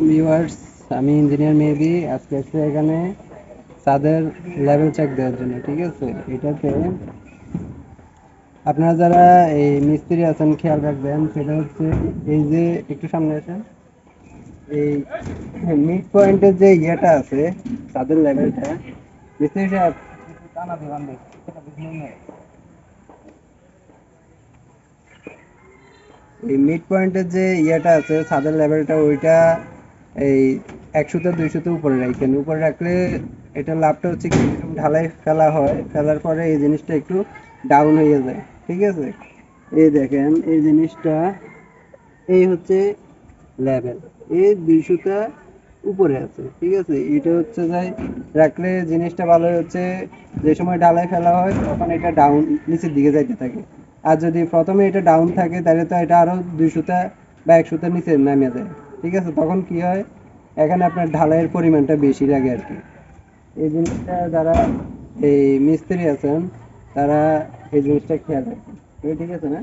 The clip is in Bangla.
ভিউয়ার্স, আমি ইঞ্জিনিয়ার মেহেদি। আজকে এসে এখানে ছাদের লেভেল চেক দেওয়ার জন্য। ঠিক আছে, এটাতে আপনারা যারা এই মিস্ত্রি আছেন খেয়াল রাখবেন, সেটা হচ্ছে এই যে একটু সামনে আসেন, এই মিড পয়েন্টের যে ইয়েটা আছে, ছাদের লেভেলটা, মিস্ত্রি সাহেব একটু টানা দোকান দেখ, সেটা বুঝলেন না? এই মিড পয়েন্টের যে ইয়েটা আছে ছাদের লেভেলটা, ওইটা এই 100-200 উপরে রাখেন। উপরে রাখলে এটা লাভটা হচ্ছে কি, এরকম ঢালাই ফেলা হয়, ফেলার পরে এই জিনিসটা একটু ডাউন হয়ে যায়। ঠিক আছে, এই দেখেন এই জিনিসটা, এই হচ্ছে লেভেল, এই 200টা উপরে আছে। ঠিক আছে, এটা হচ্ছে যাই রাখলে জিনিসটা ভালো হচ্ছে, যে সময় ঢালাই ফেলা হয় তখন এটা ডাউন নিচের দিকে যাইতে থাকে। আর যদি প্রথমে এটা ডাউন থাকে তাহলে তো এটা আরো 200টা বা 100টা নিচে নামে যায়। ঠিক আছে, তখন কি হয়, এখানে আপনার ঢালাইয়ের পরিমাণটা বেশি লাগে আর কি। এই জিনিসটা যারা এই মিস্ত্রি আছেন তারা এই জিনিসটা খেয়াল রাখবেন। ঠিক আছে না?